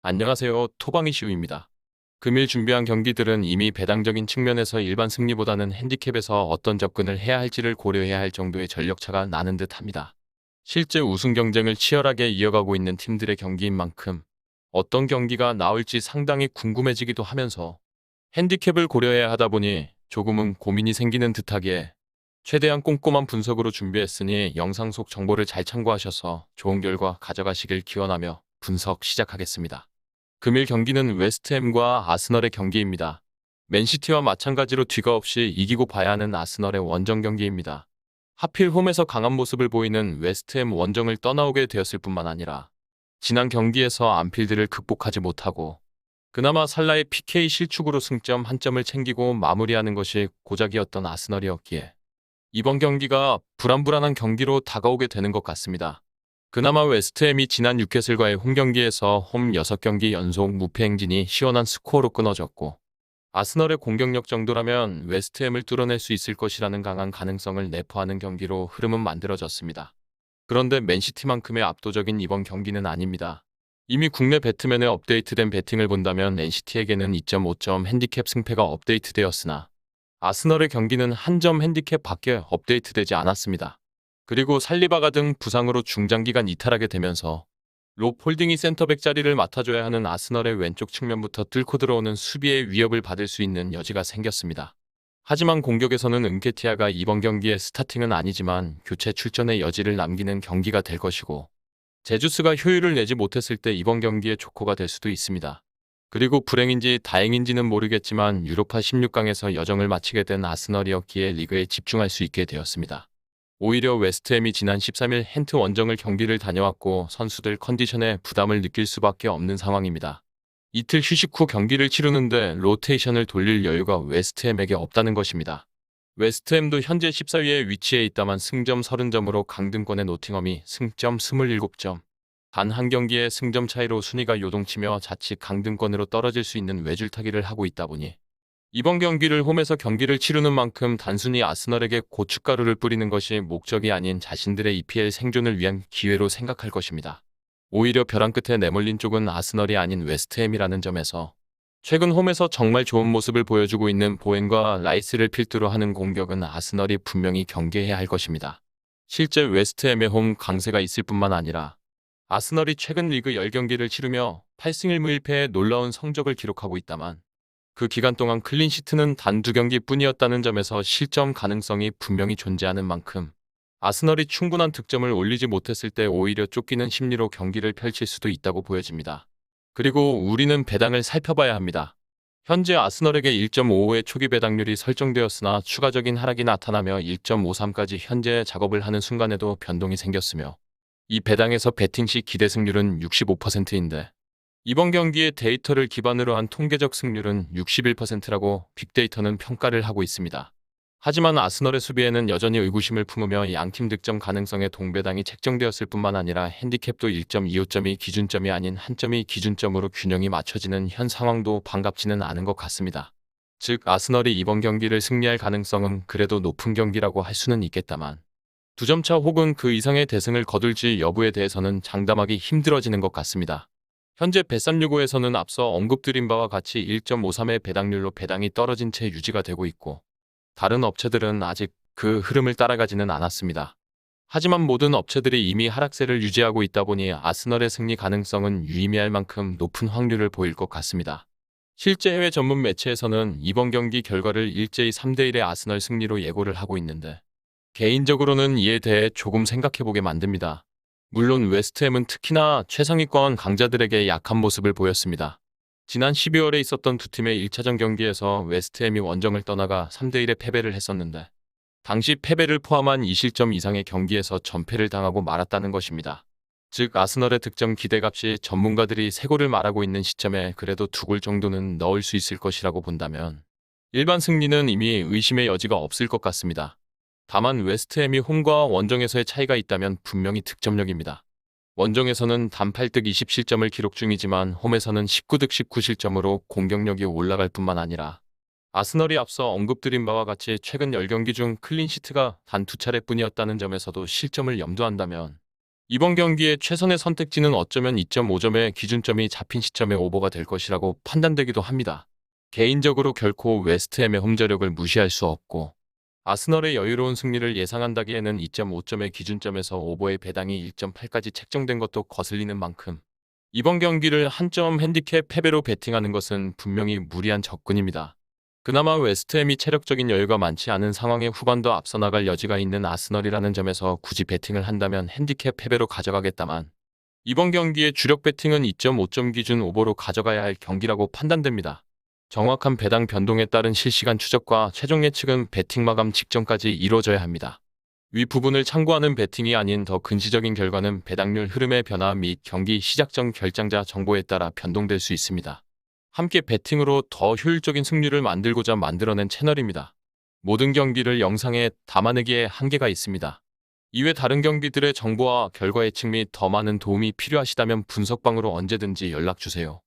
안녕하세요. 토방이슈입니다. 금일 준비한 경기들은 이미 배당적인 측면에서 일반 승리보다는 핸디캡에서 어떤 접근을 해야 할지를 고려해야 할 정도의 전력차가 나는 듯합니다. 실제 우승 경쟁을 치열하게 이어가고 있는 팀들의 경기인 만큼 어떤 경기가 나올지 상당히 궁금해지기도 하면서 핸디캡을 고려해야 하다 보니 조금은 고민이 생기는 듯하기에 최대한 꼼꼼한 분석으로 준비했으니 영상 속 정보를 잘 참고하셔서 좋은 결과 가져가시길 기원하며 분석 시작하겠습니다. 금일 경기는 웨스트햄과 아스널의 경기입니다. 맨시티와 마찬가지로 뒤가 없이 이기고 봐야 하는 아스널의 원정 경기입니다. 하필 홈에서 강한 모습을 보이는 웨스트햄 원정을 떠나오게 되었을 뿐만 아니라 지난 경기에서 안필드를 극복하지 못하고 그나마 살라의 PK 실축으로 승점 한 점을 챙기고 마무리하는 것이 고작이었던 아스널이었기에 이번 경기가 불안불안한 경기로 다가오게 되는 것 같습니다. 그나마 웨스트햄이 지난 뉴캐슬과의 홈경기에서 홈 6경기 연속 무패 행진이 시원한 스코어로 끊어졌고 아스널의 공격력 정도라면 웨스트햄을 뚫어낼 수 있을 것이라는 강한 가능성을 내포하는 경기로 흐름은 만들어졌습니다. 그런데 맨시티만큼의 압도적인 이번 경기는 아닙니다. 이미 국내 배트맨에 업데이트된 배팅을 본다면 NCT에게는 2.5점 핸디캡 승패가 업데이트되었으나 아스널의 경기는 한 점 핸디캡 밖에 업데이트되지 않았습니다. 그리고 살리바가 등 부상으로 중장기간 이탈하게 되면서 로 폴딩이 센터백 자리를 맡아줘야 하는 아스널의 왼쪽 측면부터 뚫고 들어오는 수비의 위협을 받을 수 있는 여지가 생겼습니다. 하지만 공격에서는 은케티아가 이번 경기의 스타팅은 아니지만 교체 출전의 여지를 남기는 경기가 될 것이고 제주스가 효율을 내지 못했을 때 이번 경기의 조커가 될 수도 있습니다. 그리고 불행인지 다행인지는 모르겠지만 유로파 16강에서 여정을 마치게 된 아스널이었기에 리그에 집중할 수 있게 되었습니다. 오히려 웨스트햄이 지난 13일 헨트 원정을 경기를 다녀왔고 선수들 컨디션에 부담을 느낄 수밖에 없는 상황입니다. 이틀 휴식 후 경기를 치르는데 로테이션을 돌릴 여유가 웨스트햄에게 없다는 것입니다. 웨스트햄도 현재 14위에 위치해 있다만 승점 30점으로 강등권의 노팅엄이 승점 27점, 단 한 경기의 승점 차이로 순위가 요동치며 자칫 강등권으로 떨어질 수 있는 외줄타기를 하고 있다 보니 이번 경기를 홈에서 경기를 치르는 만큼 단순히 아스널에게 고춧가루를 뿌리는 것이 목적이 아닌 자신들의 EPL 생존을 위한 기회로 생각할 것입니다. 오히려 벼랑 끝에 내몰린 쪽은 아스널이 아닌 웨스트햄이라는 점에서 최근 홈에서 정말 좋은 모습을 보여주고 있는 보엔과 라이스를 필두로 하는 공격은 아스널이 분명히 경계해야 할 것입니다. 실제 웨스트햄의 홈 강세가 있을 뿐만 아니라 아스널이 최근 리그 10경기를 치르며 8승 1무 1패의 놀라운 성적을 기록하고 있다만 그 기간 동안 클린시트는 단 2경기뿐이었다는 점에서 실점 가능성이 분명히 존재하는 만큼 아스널이 충분한 득점을 올리지 못했을 때 오히려 쫓기는 심리로 경기를 펼칠 수도 있다고 보여집니다. 그리고 우리는 배당을 살펴봐야 합니다. 현재 아스널에게 1.55의 초기 배당률이 설정되었으나 추가적인 하락이 나타나며 1.53까지 현재 작업을 하는 순간에도 변동이 생겼으며 이 배당에서 배팅 시 기대 승률은 65%인데 이번 경기의 데이터를 기반으로 한 통계적 승률은 61%라고 빅데이터는 평가를 하고 있습니다. 하지만 아스널의 수비에는 여전히 의구심을 품으며 양팀 득점 가능성의 동배당이 책정되었을 뿐만 아니라 핸디캡도 1.25점이 기준점이 아닌 한 점이 기준점으로 균형이 맞춰지는 현 상황도 반갑지는 않은 것 같습니다. 즉 아스널이 이번 경기를 승리할 가능성은 그래도 높은 경기라고 할 수는 있겠다만 2점차 혹은 그 이상의 대승을 거둘지 여부에 대해서는 장담하기 힘들어지는 것 같습니다. 현재 bet365에서는 앞서 언급드린 바와 같이 1.53의 배당률로 배당이 떨어진 채 유지가 되고 있고 다른 업체들은 아직 그 흐름을 따라가지는 않았습니다. 하지만 모든 업체들이 이미 하락세를 유지하고 있다 보니 아스널의 승리 가능성은 유의미할 만큼 높은 확률을 보일 것 같습니다. 실제 해외 전문 매체에서는 이번 경기 결과를 일제히 3대1의 아스널 승리로 예고를 하고 있는데 개인적으로는 이에 대해 조금 생각해보게 만듭니다. 물론 웨스트햄은 특히나 최상위권 강자들에게 약한 모습을 보였습니다. 지난 12월에 있었던 두 팀의 1차전 경기에서 웨스트햄이 원정을 떠나가 3대1의 패배를 했었는데 당시 패배를 포함한 2실점 이상의 경기에서 전패를 당하고 말았다는 것입니다. 즉 아스널의 득점 기대값이 전문가들이 쇄골을 말하고 있는 시점에 그래도 2골 정도는 넣을 수 있을 것이라고 본다면 일반 승리는 이미 의심의 여지가 없을 것 같습니다. 다만 웨스트햄이 홈과 원정에서의 차이가 있다면 분명히 득점력입니다. 원정에서는 단 8득 20실점을 기록 중이지만 홈에서는 19득 19실점으로 공격력이 올라갈 뿐만 아니라 아스널이 앞서 언급드린 바와 같이 최근 10경기 중 클린시트가 단 2차례뿐이었다는 점에서도 실점을 염두한다면 이번 경기의 최선의 선택지는 어쩌면 2.5점의 기준점이 잡힌 시점에 오버가 될 것이라고 판단되기도 합니다. 개인적으로 결코 웨스트햄의 홈저력을 무시할 수 없고 아스널의 여유로운 승리를 예상한다기에는 2.5점의 기준점에서 오버의 배당이 1.8까지 책정된 것도 거슬리는 만큼 이번 경기를 한 점 핸디캡 패배로 베팅하는 것은 분명히 무리한 접근입니다. 그나마 웨스트햄이 체력적인 여유가 많지 않은 상황에 후반도 앞서 나갈 여지가 있는 아스널이라는 점에서 굳이 베팅을 한다면 핸디캡 패배로 가져가겠다만 이번 경기의 주력 베팅은 2.5점 기준 오버로 가져가야 할 경기라고 판단됩니다. 정확한 배당 변동에 따른 실시간 추적과 최종 예측은 베팅 마감 직전까지 이루어져야 합니다. 위 부분을 참고하는 베팅이 아닌 더 근시적인 결과는 배당률 흐름의 변화 및 경기 시작 전 결장자 정보에 따라 변동될 수 있습니다. 함께 베팅으로 더 효율적인 승률을 만들고자 만들어낸 채널입니다. 모든 경기를 영상에 담아내기에 한계가 있습니다. 이외 다른 경기들의 정보와 결과 예측 및 더 많은 도움이 필요하시다면 분석방으로 언제든지 연락주세요.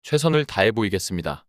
최선을 다해 보이겠습니다.